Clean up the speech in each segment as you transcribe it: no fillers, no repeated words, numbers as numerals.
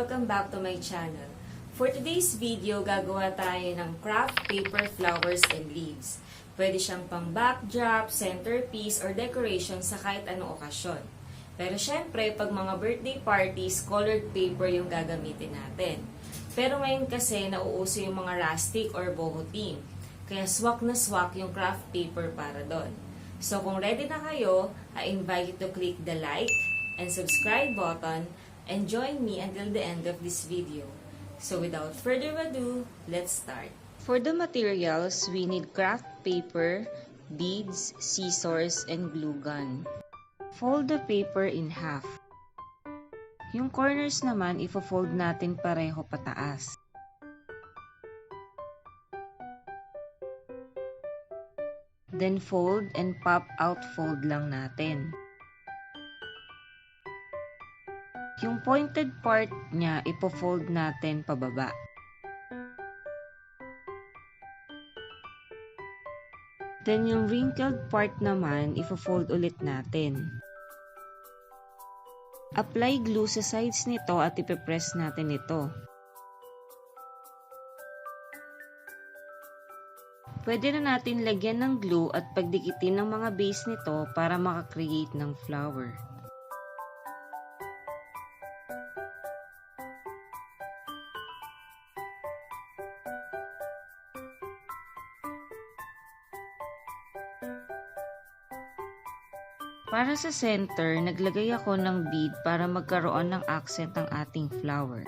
Welcome back to my channel. For today's video, gagawa tayo ng craft paper flowers and leaves. Pwede siyang pang backdrop, centerpiece, or decoration sa kahit anong okasyon. Pero syempre, pag mga birthday parties, colored paper yung gagamitin natin. Pero ngayon kasi, nauuso yung mga rustic or boho theme. Kaya swak na swak yung craft paper para doon. So kung ready na kayo, I invite you to click the like and subscribe button and join me until the end of this video. So without further ado, let's start. For the materials, we need craft paper, beads, scissors, and glue gun. Fold the paper in half. Yung corners naman, ifo-fold natin pareho pataas. Then fold and pop out fold lang natin. Yung pointed part niya, ipo-fold natin pababa. Then yung wrinkled part naman, ifo-fold ulit natin. Apply glue sa sides nito at ipipress natin ito. Pwede na natin lagyan ng glue at pagdikitin ng mga base nito para makakreate ng flower. Para sa center, naglagay ako ng bead para magkaroon ng accent ang ating flower.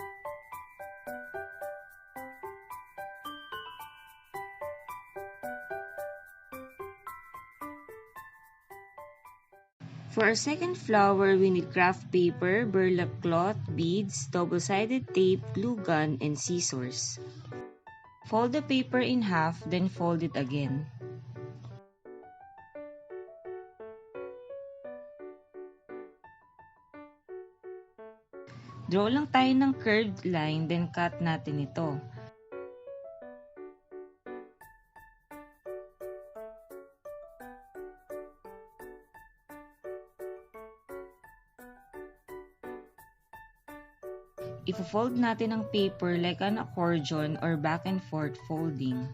For our second flower, we need craft paper, burlap cloth, beads, double-sided tape, glue gun, and scissors. Fold the paper in half, then fold it again. Draw lang tayo ng curved line, then cut natin ito. Ifo-fold natin ang paper like an accordion or back and forth folding.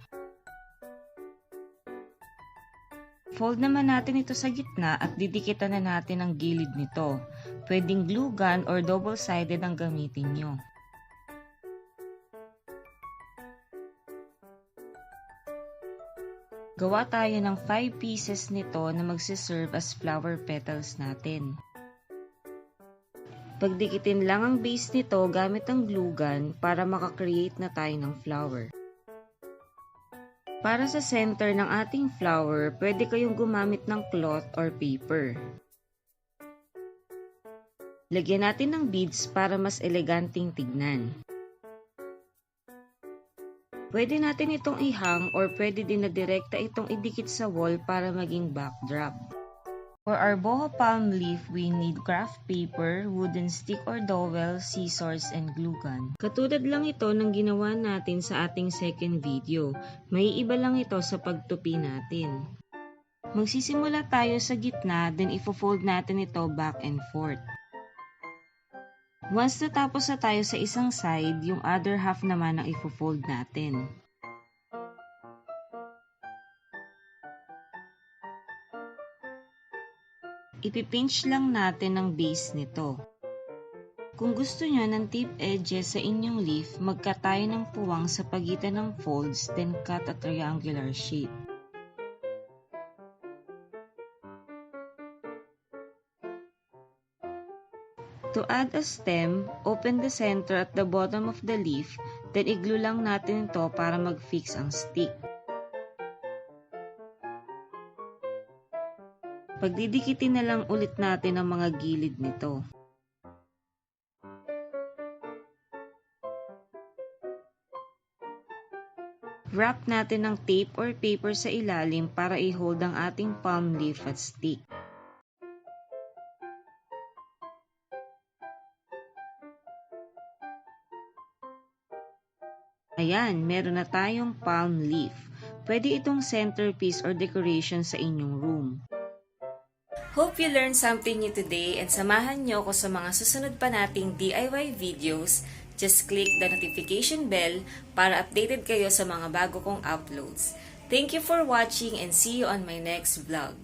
Fold naman natin ito sa gitna at didikitan na natin ang gilid nito. Pwedeng glue gun or double-sided ang gamitin nyo. Gawa tayo ng 5 pieces nito na magsiserve as flower petals natin. Pagdikitin lang ang base nito gamit ang glue gun para makakreate na tayo ng flower. Para sa center ng ating flower, pwede kayong gumamit ng cloth or paper. Lagyan natin ng beads para mas eleganting tignan. Pwede natin itong ihang or pwede din na direkta itong idikit sa wall para maging backdrop. For our boho palm leaf, we need craft paper, wooden stick or dowel, scissors, and glue gun. Katulad lang ito ng ginawa natin sa ating second video. May iba lang ito sa pagtupi natin. Magsisimula tayo sa gitna, then ifo-fold natin ito back and forth. Once natapos na tayo sa isang side, yung other half naman ang ifo-fold natin. Ipipinch lang natin ang base nito. Kung gusto nyo ng tip edges sa inyong leaf, mag-cut tayo ng puwang sa pagitan ng folds, then cut a triangular shape. To add a stem, open the center at the bottom of the leaf, then i-glue lang natin ito para mag-fix ang stick. Pagdidikitin na lang ulit natin ang mga gilid nito. Wrap natin ng tape or paper sa ilalim para i-hold ang ating palm leaf at stick. Ayan, meron na tayong palm leaf. Pwede itong centerpiece or decoration sa inyong room. Hope you learned something new today and samahan niyo ako sa mga susunod pa nating DIY videos Just click the notification bell para updated kayo sa mga bago kong uploads. Thank you for watching and see you on my next vlog.